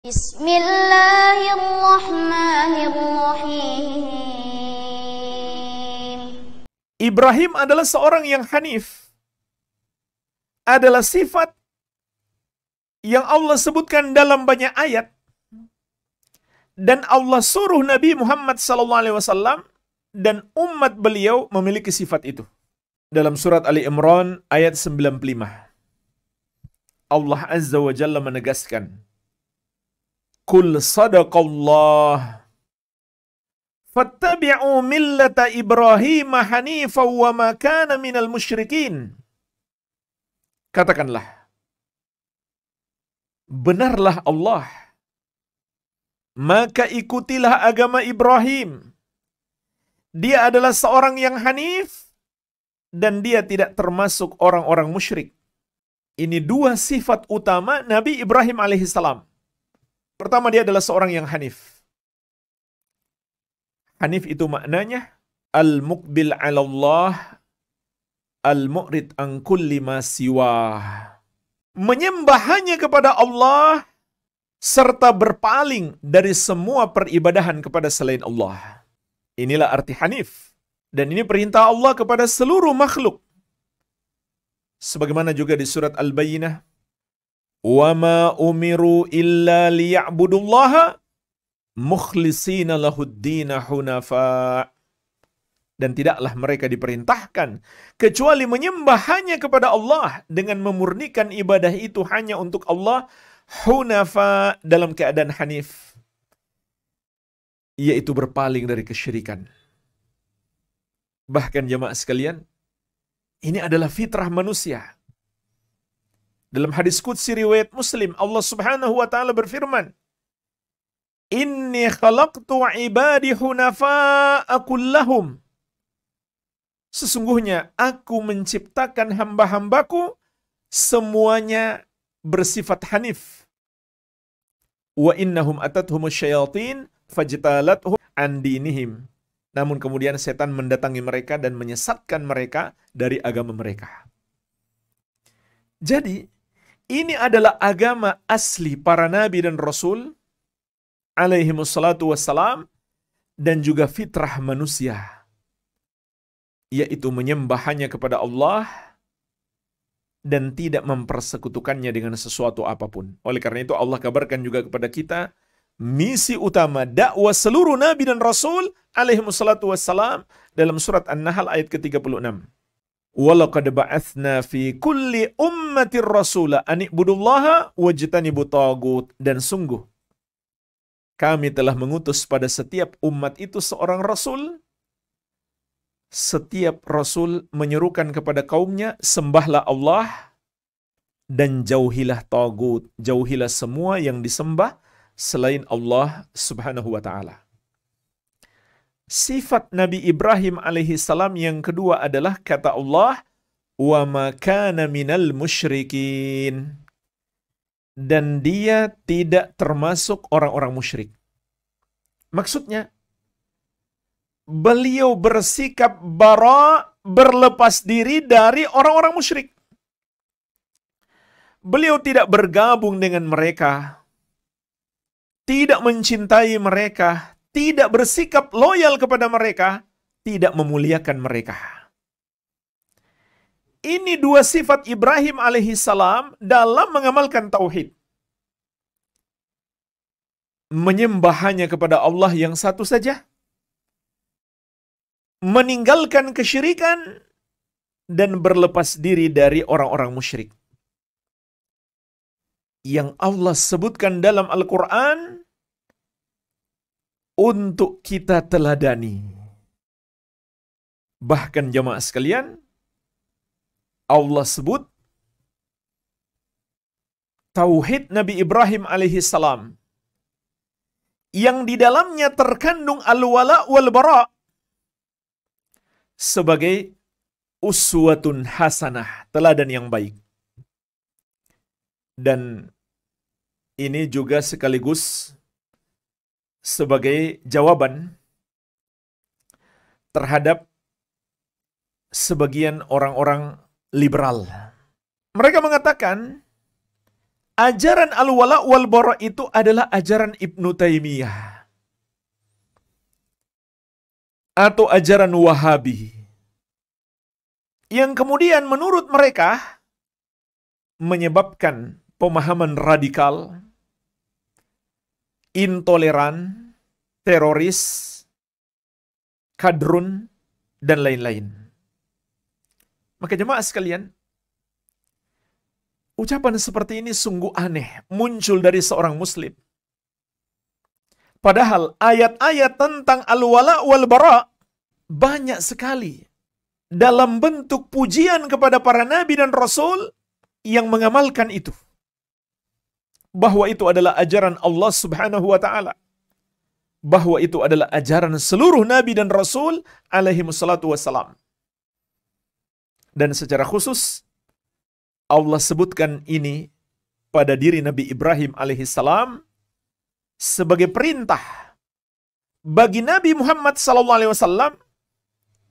Bismillahirrahmanirrahim. Ibrahim adalah seorang yang hanif. Adalah sifat yang Allah sebutkan dalam banyak ayat. Dan Allah suruh Nabi Muhammad SAW dan umat beliau memiliki sifat itu. Dalam surat Ali Imran ayat 95. Allah Azza wa Jalla menegaskan, Qul sadaqallah fattabi'u millata Ibrahim hanifan wa ma kana minal musyrikin. Katakanlah, benarlah Allah, maka ikutilah agama Ibrahim. Dia adalah seorang yang hanif dan dia tidak termasuk orang-orang musyrik. Ini dua sifat utama Nabi Ibrahim alaihissalam. Pertama, dia adalah seorang yang hanif. Hanif itu maknanya al-muqbil 'ala Allah, al-mu'rid an kulli ma siwah. Menyembah hanya kepada Allah serta berpaling dari semua peribadahan kepada selain Allah. Inilah arti hanif. Dan ini perintah Allah kepada seluruh makhluk. Sebagaimana juga di surat Al-Bayyinah, "Wa ma umiru illa liya'budullaha mukhlisina lahuddina hunafa." Dan tidaklah mereka diperintahkan kecuali menyembah hanya kepada Allah dengan memurnikan ibadah itu hanya untuk Allah, hunafa, dalam keadaan hanif, yaitu berpaling dari kesyirikan. Bahkan jemaah sekalian, ini adalah fitrah manusia. Dalam hadis qudsi riwayat Muslim, Allah Subhanahu wa taala berfirman, "Inni khalaqtu ibadi hunafa'a kullahum." Sesungguhnya aku menciptakan hamba-hambaku semuanya bersifat hanif. Wa innahum atathumus syayatin fajtalathum an dinihim. Namun kemudian setan mendatangi mereka dan menyesatkan mereka dari agama mereka. Jadi, ini adalah agama asli para nabi dan rasul alaihimussalatu wassalam dan juga fitrah manusia, yaitu menyembah hanya kepada Allah dan tidak mempersekutukannya dengan sesuatu apapun. Oleh karena itu Allah kabarkan juga kepada kita misi utama dakwah seluruh nabi dan rasul alaihimussalatu wassalam dalam surat An-Nahl ayat ke-36. Walaqad ba'atsna fi kulli ummatir rasula an ibudullaha wajtanibut tagut. Dan sungguh kami telah mengutus pada setiap umat itu seorang rasul. Setiap rasul menyerukan kepada kaumnya, sembahlah Allah dan jauhilah tagut, jauhilah semua yang disembah selain Allah Subhanahu wa taala. Sifat Nabi Ibrahim alaihi salam yang kedua adalah kata Allah, "Wa ma kana minal musyrikin." Dan dia tidak termasuk orang-orang musyrik. Maksudnya, beliau bersikap bara, berlepas diri dari orang-orang musyrik. Beliau tidak bergabung dengan mereka, tidak mencintai mereka, tidak bersikap loyal kepada mereka, tidak memuliakan mereka. Ini dua sifat Ibrahim alaihissalam dalam mengamalkan tauhid. Menyembah hanya kepada Allah yang satu saja, meninggalkan kesyirikan, dan berlepas diri dari orang-orang musyrik. Yang Allah sebutkan dalam Al-Quran untuk kita teladani. Bahkan jemaah sekalian, Allah sebut tauhid Nabi Ibrahim alaihissalam yang di dalamnya terkandung al-wala wal bara sebagai uswatun hasanah, teladan yang baik. Dan ini juga sekaligus sebagai jawaban terhadap sebagian orang-orang liberal. Mereka mengatakan Ajaran al-wala wal bara itu adalah ajaran Ibnu Taimiyah atau ajaran Wahabi yang kemudian menurut mereka menyebabkan pemahaman radikal, intoleran, teroris, kadrun, dan lain-lain. Maka jemaah sekalian, ucapan seperti ini sungguh aneh muncul dari seorang muslim. Padahal ayat-ayat tentang al-wala wal bara banyak sekali dalam bentuk pujian kepada para nabi dan rasul yang mengamalkan itu. Bahwa itu adalah ajaran Allah Subhanahu wa taala. Bahwa itu adalah ajaran seluruh nabi dan rasul alaihi wassalatu wassalam. Dan secara khusus Allah sebutkan ini pada diri Nabi Ibrahim alaihissalam sebagai perintah bagi Nabi Muhammad sallallahu alaihi wasallam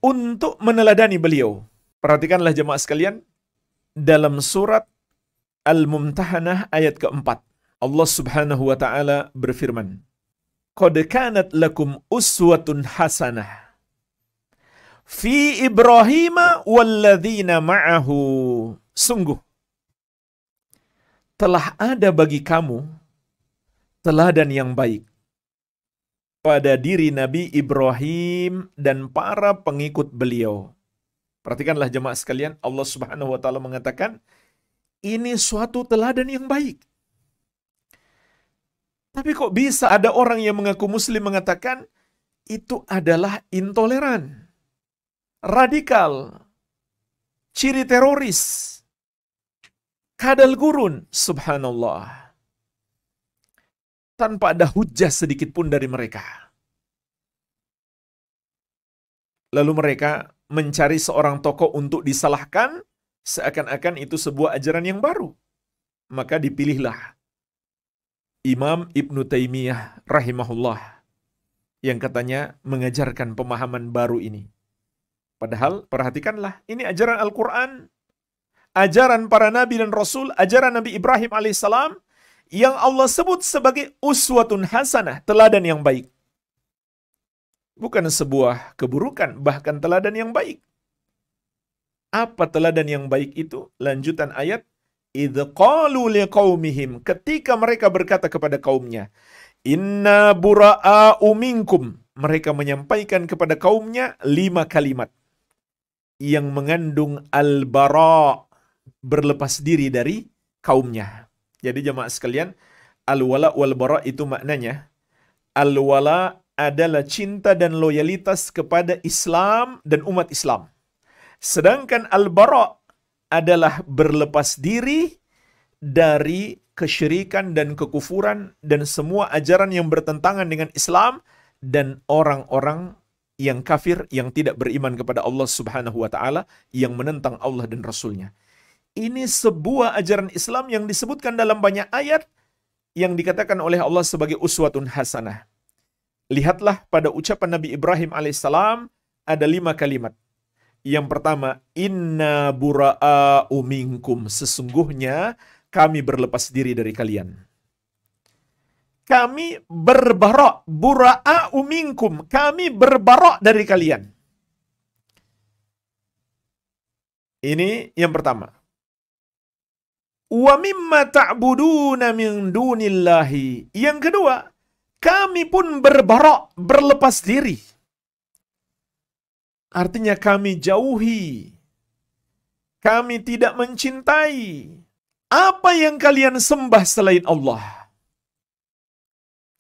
untuk meneladani beliau. Perhatikanlah jemaah sekalian, dalam surat Al-Mumtahanah ayat keempat, Allah Subhanahu wa taala berfirman, "Qad kanat lakum uswatun hasanah fi Ibrahim walladzina ma'ahu." Sungguh telah ada bagi kamu teladan yang baik pada diri Nabi Ibrahim dan para pengikut beliau. Perhatikanlah jemaah sekalian, Allah Subhanahu wa taala mengatakan ini suatu teladan yang baik. Tapi kok bisa ada orang yang mengaku muslim mengatakan itu adalah intoleran, radikal, ciri teroris, kadal gurun? Subhanallah. Tanpa ada hujah sedikit pun dari mereka. Lalu mereka mencari seorang tokoh untuk disalahkan, seakan-akan itu sebuah ajaran yang baru. Maka dipilihlah Imam Ibnu Taimiyah rahimahullah yang katanya mengajarkan pemahaman baru ini. Padahal perhatikanlah, ini ajaran Al-Quran, ajaran para nabi dan rasul, ajaran Nabi Ibrahim alaihissalam yang Allah sebut sebagai uswatun hasanah, teladan yang baik. Bukan sebuah keburukan, bahkan teladan yang baik. Apa teladan yang baik itu? Lanjutan ayat, idh qalu liqaumihim, ketika mereka berkata kepada kaumnya, inna bura'a'u minkum, mereka menyampaikan kepada kaumnya 5 kalimat yang mengandung al-bara', berlepas diri dari kaumnya. Jadi jemaah sekalian, al-wala wal bara itu maknanya, al-wala adalah cinta dan loyalitas kepada Islam dan umat Islam. Sedangkan al-bara' adalah berlepas diri dari kesyirikan dan kekufuran dan semua ajaran yang bertentangan dengan Islam dan orang-orang yang kafir yang tidak beriman kepada Allah Subhanahu wa taala, yang menentang Allah dan Rasulnya. Ini sebuah ajaran Islam yang disebutkan dalam banyak ayat yang dikatakan oleh Allah sebagai uswatun hasanah. Lihatlah pada ucapan Nabi Ibrahim alaihissalam ada 5 kalimat. Yang pertama, inna bura'a'u minkum, sesungguhnya kami berlepas diri dari kalian. Kami berbarok, bura'a'u minkum, kami berbarok dari kalian. Ini yang pertama. Wa mimma ta'buduna min dunillahi. Yang kedua, kami pun berbarok, berlepas diri. Artinya kami jauhi, kami tidak mencintai apa yang kalian sembah selain Allah.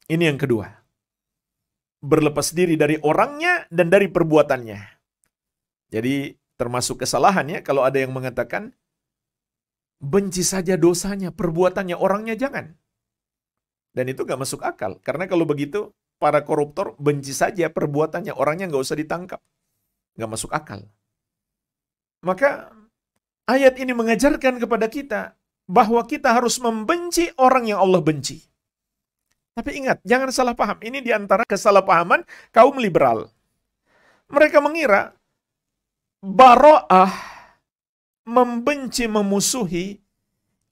Ini yang kedua. Berlepas diri dari orangnya dan dari perbuatannya. Jadi termasuk kesalahannya kalau ada yang mengatakan benci saja dosanya, perbuatannya, orangnya jangan. Dan itu gak masuk akal. Karena kalau begitu, para koruptor benci saja perbuatannya, orangnya gak usah ditangkap. Gak masuk akal. Maka ayat ini mengajarkan kepada kita bahwa kita harus membenci orang yang Allah benci. Tapi ingat, jangan salah paham. Ini diantara kesalahpahaman kaum liberal. Mereka mengira bara'ah, membenci, memusuhi,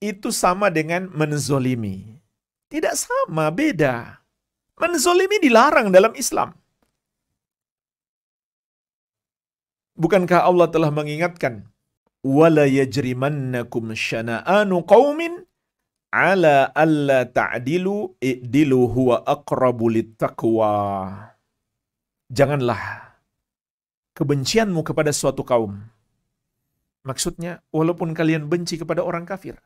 itu sama dengan menzolimi. Tidak sama, beda. Menzolimi dilarang dalam Islam. Bukankah Allah telah mengingatkan, wala yajrimannakum syana'anu qaumin ala alla ta'dilu i'dilu huwa aqrabu littaqwa. Janganlah kebencianmu kepada suatu kaum. Maksudnya, walaupun kalian benci kepada orang kafir,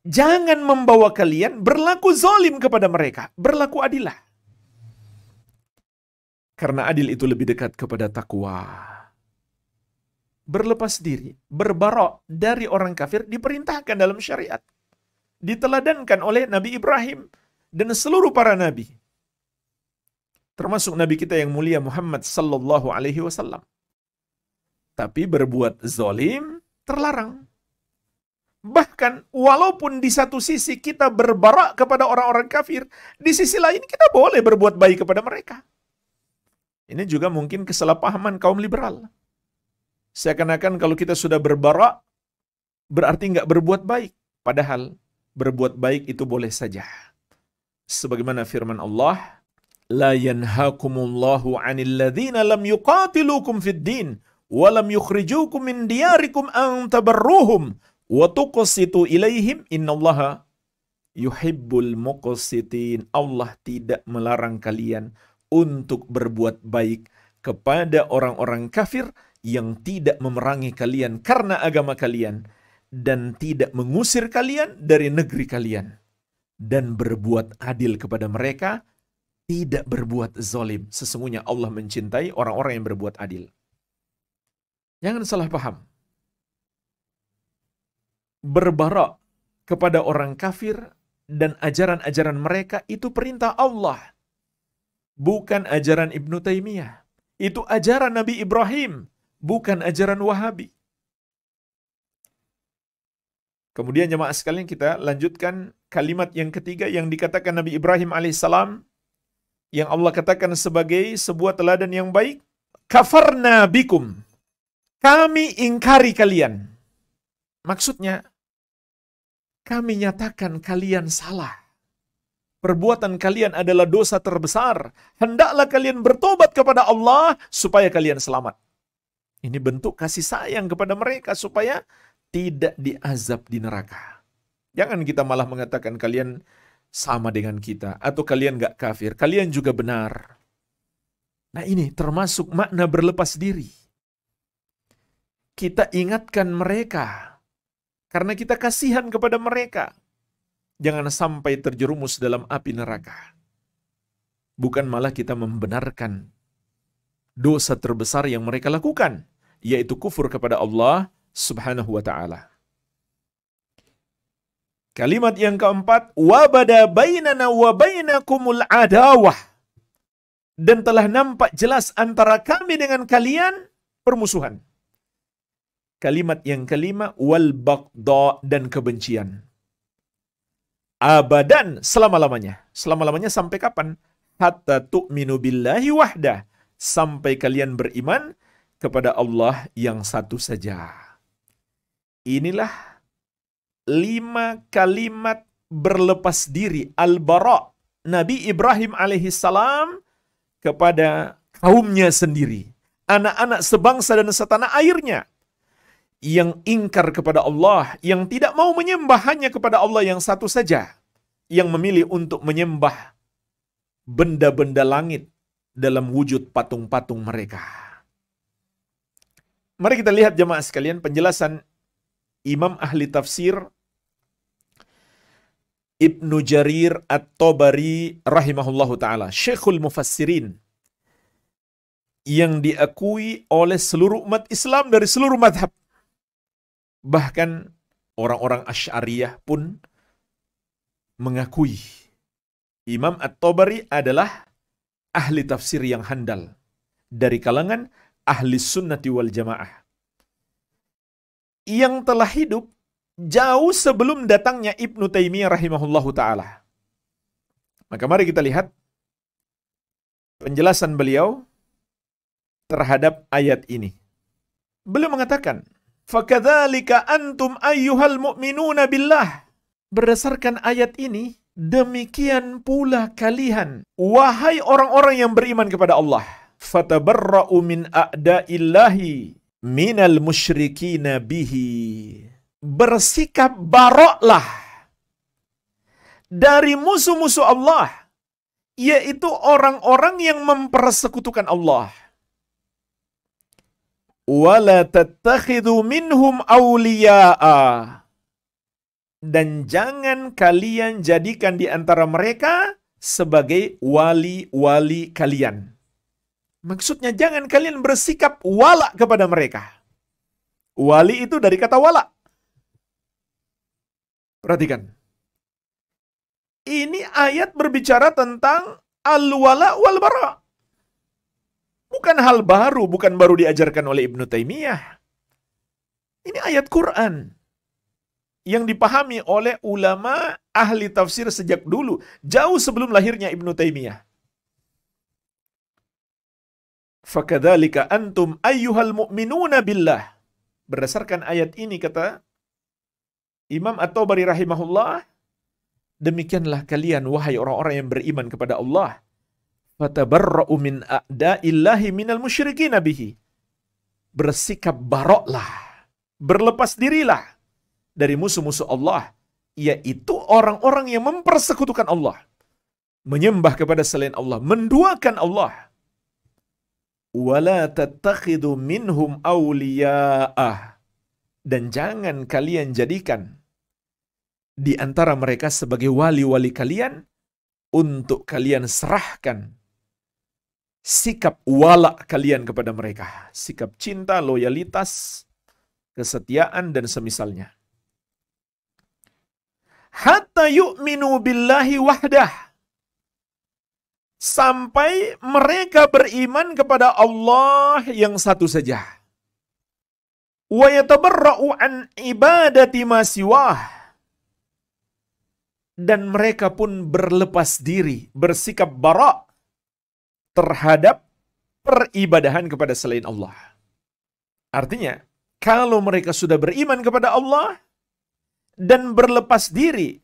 jangan membawa kalian berlaku zalim kepada mereka. Berlaku adillah. Karena adil itu lebih dekat kepada takwa. Berlepas diri, berbarok dari orang kafir diperintahkan dalam syariat. Diteladankan oleh Nabi Ibrahim dan seluruh para nabi. Termasuk Nabi kita yang mulia Muhammad sallallahu alaihi wasallam. Tapi berbuat zalim terlarang. Bahkan walaupun di satu sisi kita berbarak kepada orang-orang kafir, di sisi lain kita boleh berbuat baik kepada mereka. Ini juga mungkin kesalahpahaman kaum liberal. Seakan-akan kalau kita sudah berbarak, berarti nggak berbuat baik. Padahal berbuat baik itu boleh saja. Sebagaimana firman Allah, La yanhakumullahu 'anil ladzina lam yuqatilukum fid din wa lam yukhrijukum min diyarikum an tabarruhum wa tuqsitu ilaihim innallaha yuhibbul muqsitin. Allah tidak melarang kalian untuk berbuat baik kepada orang-orang kafir yang tidak memerangi kalian karena agama kalian dan tidak mengusir kalian dari negeri kalian, dan berbuat adil kepada mereka, tidak berbuat zalim. Sesungguhnya Allah mencintai orang-orang yang berbuat adil. Jangan salah paham. Berbarak kepada orang kafir dan ajaran-ajaran mereka itu perintah Allah. Bukan ajaran Ibnu Taimiyah. Itu ajaran Nabi Ibrahim. Bukan ajaran Wahabi. Kemudian jemaah sekalian, kita lanjutkan kalimat yang ketiga yang dikatakan Nabi Ibrahim alaihissalam, yang Allah katakan sebagai sebuah teladan yang baik. Kafarna bikum. Kami ingkari kalian. Maksudnya, kami nyatakan kalian salah. Perbuatan kalian adalah dosa terbesar. Hendaklah kalian bertobat kepada Allah supaya kalian selamat. Ini bentuk kasih sayang kepada mereka supaya tidak diazab di neraka. Jangan kita malah mengatakan kalian sama dengan kita, atau kalian gak kafir, kalian juga benar. Nah ini termasuk makna berlepas diri. Kita ingatkan mereka, karena kita kasihan kepada mereka. Jangan sampai terjerumus dalam api neraka. Bukan malah kita membenarkan dosa terbesar yang mereka lakukan, yaitu kufur kepada Allah Subhanahu wa ta'ala. Kalimat yang keempat, wabada bainana wa bainakumul adawah. Dan telah nampak jelas antara kami dengan kalian permusuhan. Kalimat yang kelima, wal baghdha, dan kebencian. Abadan, selama-lamanya. Selama-lamanya sampai kapan? Hatta tu'minu billahi wahdah. Sampai kalian beriman kepada Allah yang satu saja. Inilah 5 kalimat berlepas diri al-bara' Nabi Ibrahim alaihissalam kepada kaumnya sendiri, anak-anak sebangsa dan setanah airnya, yang ingkar kepada Allah, yang tidak mau menyembah hanya kepada Allah yang satu saja, yang memilih untuk menyembah benda-benda langit dalam wujud patung-patung mereka. Mari kita lihat jemaah sekalian penjelasan Imam ahli tafsir Ibnu Jarir At-Tabari rahimahullahu ta'ala, Syekhul Mufassirin, yang diakui oleh seluruh umat Islam dari seluruh madhab. Bahkan orang-orang Asy'ariyah pun mengakui Imam At-Tabari adalah ahli tafsir yang handal dari kalangan ahli sunnati wal jamaah, yang telah hidup jauh sebelum datangnya Ibnu Taimiyah rahimahullahu ta'ala. Maka mari kita lihat penjelasan beliau terhadap ayat ini. Beliau mengatakan, Fakadzalika antum ayyuhal mu'minuna billah. Berdasarkan ayat ini, demikian pula kalian, wahai orang-orang yang beriman kepada Allah. Fatabarra'u min a'da'illahi minal musyrikina bihi. Bersikap baroklah dari musuh-musuh Allah, yaitu orang-orang yang mempersekutukan Allah. Wala tattakhidhu minhum awliya'a. Dan jangan kalian jadikan di antara mereka sebagai wali-wali kalian. Maksudnya jangan kalian bersikap wala kepada mereka. Wali itu dari kata wala. Perhatikan. Ini ayat berbicara tentang al-wala wal-bara. Bukan hal baru, bukan baru diajarkan oleh Ibnu Taimiyah. Ini ayat Quran yang dipahami oleh ulama ahli tafsir sejak dulu, jauh sebelum lahirnya Ibnu Taimiyah. Fakadzalika antum ayyuhal mu'minuna billah. Berdasarkan ayat ini kata Imam At-Tabari rahimahullah, demikianlah kalian wahai orang-orang yang beriman kepada Allah. Fatabarra'u min a'da'illahi minal musyrikina bihi. Bersikap baroklah, berlepas dirilah dari musuh-musuh Allah, yaitu orang-orang yang mempersekutukan Allah, menyembah kepada selain Allah, menduakan Allah. Wala tattakhidu minhum awliya'ah. Dan jangan kalian jadikan di antara mereka sebagai wali-wali kalian untuk kalian serahkan sikap wala kalian kepada mereka. Sikap cinta, loyalitas, kesetiaan, dan semisalnya. Hatta yu'minu billahi wahdah. Sampai mereka beriman kepada Allah yang satu saja. Wa yatabarra'u an ibadati ma siwah. Dan mereka pun berlepas diri, bersikap bara' terhadap peribadahan kepada selain Allah. Artinya, kalau mereka sudah beriman kepada Allah dan berlepas diri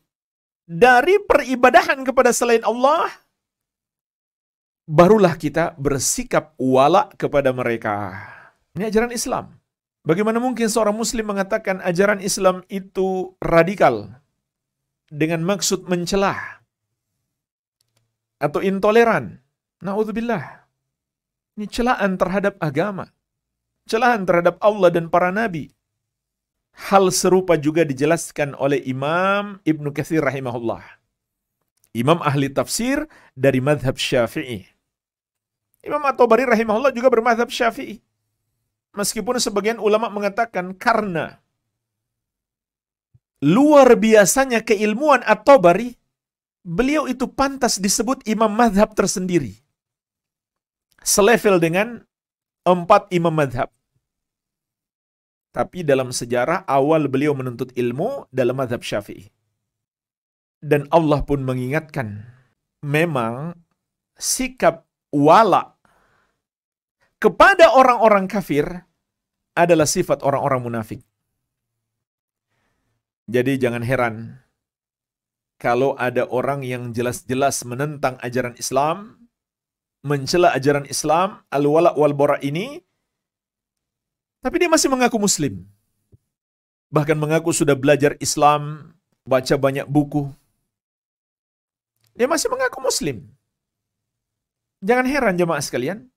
dari peribadahan kepada selain Allah, barulah kita bersikap wala kepada mereka. Ini ajaran Islam. Bagaimana mungkin seorang muslim mengatakan ajaran Islam itu radikal dengan maksud mencelah atau intoleran? Na'udzubillah. Ini celaan terhadap agama, celaan terhadap Allah dan para nabi. Hal serupa juga dijelaskan oleh Imam Ibnu Katsir rahimahullah, imam ahli tafsir dari mazhab Syafi'i. Imam At-Tabari rahimahullah juga bermazhab Syafi'i. Meskipun sebagian ulama mengatakan karena luar biasanya keilmuan At-Tabari, beliau itu pantas disebut imam mazhab tersendiri, selevel dengan 4 imam mazhab. Tapi dalam sejarah awal beliau menuntut ilmu dalam mazhab Syafi'i. Dan Allah pun mengingatkan, memang sikap wala kepada orang-orang kafir adalah sifat orang-orang munafik. Jadi jangan heran kalau ada orang yang jelas-jelas menentang ajaran Islam, mencela ajaran Islam, al-wala wal-bara ini, tapi dia masih mengaku muslim. Bahkan mengaku sudah belajar Islam, baca banyak buku. Dia masih mengaku muslim. Jangan heran jemaah sekalian,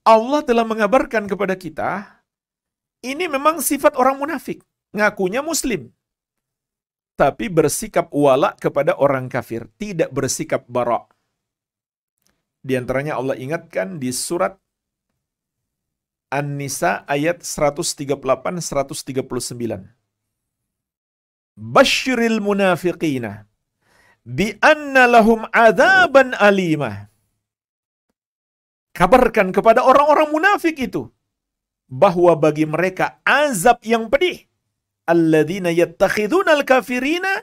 Allah telah mengabarkan kepada kita, ini memang sifat orang munafik. Ngakunya muslim, tapi bersikap wala kepada orang kafir, tidak bersikap bara'. Di antaranya Allah ingatkan di surat An-Nisa ayat 138-139. Basyiril munafiqina bi anna lahum adzaban alimah. Kabarkan kepada orang-orang munafik itu bahwa bagi mereka azab yang pedih. Alladzina yattakhidunal kafirina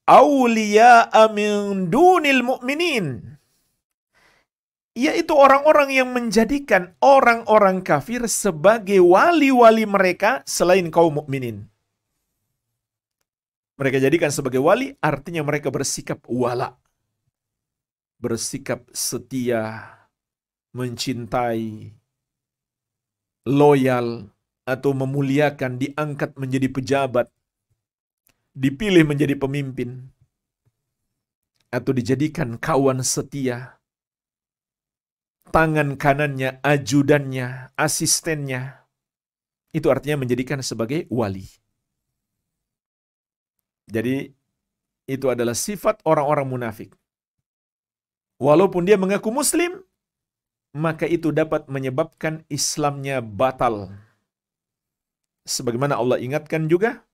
awliya'a min dunil mu'minin. yaitu orang-orang yang menjadikan orang-orang kafir sebagai wali-wali mereka selain kaum mukminin. Mereka jadikan sebagai wali, artinya mereka bersikap wala, bersikap setia, mencintai, loyal, atau memuliakan, diangkat menjadi pejabat, dipilih menjadi pemimpin, atau dijadikan kawan setia, tangan kanannya, ajudannya, asistennya. Itu artinya menjadikan sebagai wali. Jadi itu adalah sifat orang-orang munafik. Walaupun dia mengaku muslim, maka itu dapat menyebabkan Islamnya batal. Sebagaimana Allah ingatkan juga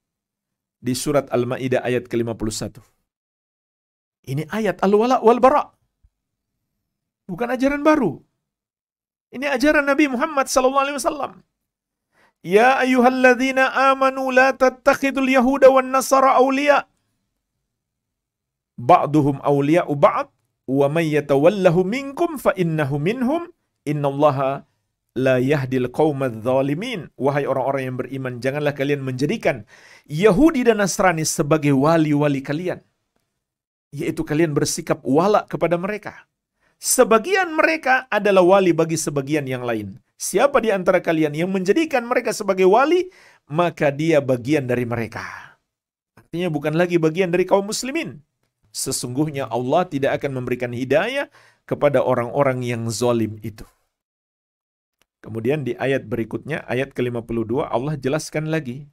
di surat Al-Maidah ayat ke-51. Ini ayat al-wala wal bara. Bukan ajaran baru. Ini ajaran Nabi Muhammad SAW. Ya ayyuhalladzina amanu la tattakhidul yahuda wan nasara awliya. Ba'duhum awliya'u ba'd. Wa man yatawallahu minkum fa innahu minhum. Innallaha la yahdil qaumadz zalimin. Wahai orang-orang yang beriman, janganlah kalian menjadikan Yahudi dan Nasrani sebagai wali-wali kalian. Yaitu kalian bersikap wala kepada mereka. Sebagian mereka adalah wali bagi sebagian yang lain. Siapa di antara kalian yang menjadikan mereka sebagai wali, maka dia bagian dari mereka. Artinya bukan lagi bagian dari kaum muslimin. Sesungguhnya Allah tidak akan memberikan hidayah kepada orang-orang yang zalim itu. Kemudian di ayat berikutnya, ayat ke-52, Allah jelaskan lagi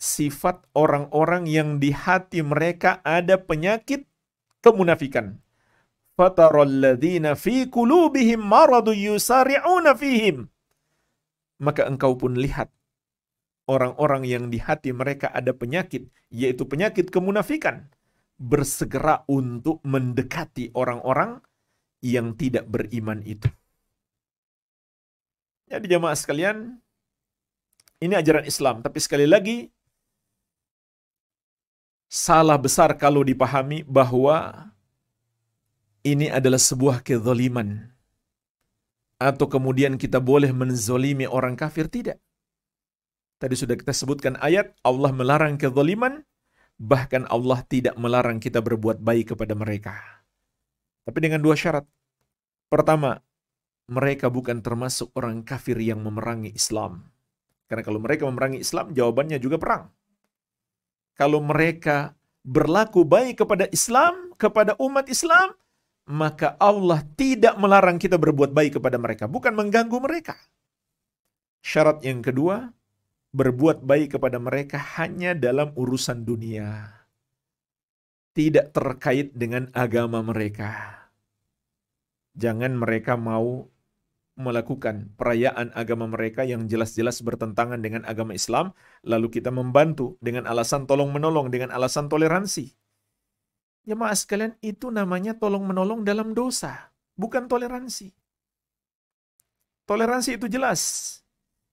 sifat orang-orang yang di hati mereka ada penyakit kemunafikan. Fataralladzina fi qulubihim maradu yusari'una fihim. Maka engkau pun lihat orang-orang yang di hati mereka ada penyakit, yaitu penyakit kemunafikan, bersegera untuk mendekati orang-orang yang tidak beriman itu. Jadi jamaah sekalian, ini ajaran Islam, tapi sekali lagi salah besar kalau dipahami bahwa ini adalah sebuah kezaliman. Atau kemudian kita boleh menzolimi orang kafir, tidak. Tadi sudah kita sebutkan ayat, Allah melarang kezaliman, bahkan Allah tidak melarang kita berbuat baik kepada mereka. Tapi dengan dua syarat. Pertama, mereka bukan termasuk orang kafir yang memerangi Islam. Karena kalau mereka memerangi Islam, jawabannya juga perang. Kalau mereka berlaku baik kepada Islam, kepada umat Islam, maka Allah tidak melarang kita berbuat baik kepada mereka, bukan mengganggu mereka. Syarat yang kedua, berbuat baik kepada mereka hanya dalam urusan dunia, tidak terkait dengan agama mereka. Jangan mereka mau melakukan perayaan agama mereka yang jelas-jelas bertentangan dengan agama Islam, lalu kita membantu dengan alasan tolong-menolong, dengan alasan toleransi. Jemaah sekalian, itu namanya tolong-menolong dalam dosa, bukan toleransi. Toleransi itu jelas.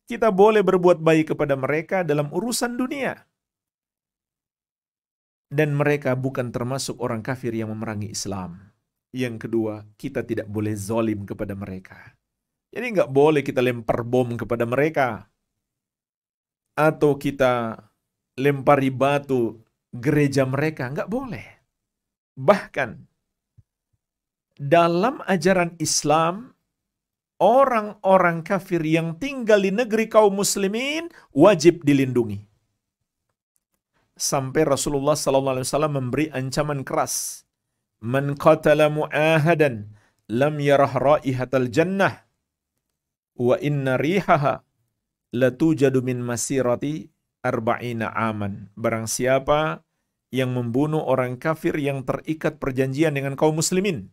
Kita boleh berbuat baik kepada mereka dalam urusan dunia. Dan mereka bukan termasuk orang kafir yang memerangi Islam. Yang kedua, kita tidak boleh zalim kepada mereka. Jadi nggak boleh kita lempar bom kepada mereka. Atau kita lempari batu gereja mereka. Nggak boleh. Bahkan, dalam ajaran Islam, orang-orang kafir yang tinggal di negeri kaum muslimin wajib dilindungi. Sampai Rasulullah SAW memberi ancaman keras. Man qatala mu'ahadan lam yarah raihatal jannah wa inna rihaha latujadu min masirati arba'ina aman. Barang siapa yang membunuh orang kafir yang terikat perjanjian dengan kaum muslimin,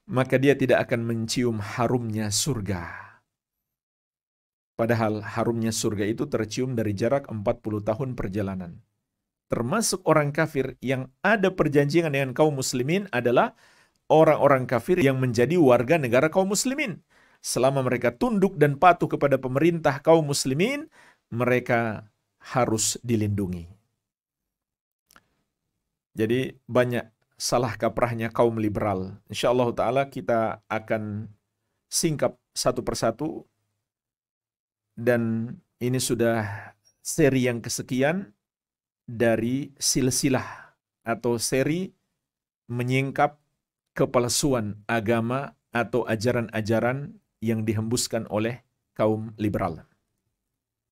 maka dia tidak akan mencium harumnya surga. Padahal harumnya surga itu tercium dari jarak 40 tahun perjalanan. Termasuk orang kafir yang ada perjanjian dengan kaum muslimin adalah orang-orang kafir yang menjadi warga negara kaum muslimin. Selama mereka tunduk dan patuh kepada pemerintah kaum muslimin, mereka harus dilindungi. Jadi banyak salah kaprahnya kaum liberal. Insyaallah ta'ala kita akan singkap satu persatu, dan ini sudah seri yang kesekian dari silsilah atau seri menyingkap kepalsuan agama atau ajaran-ajaran yang dihembuskan oleh kaum liberal.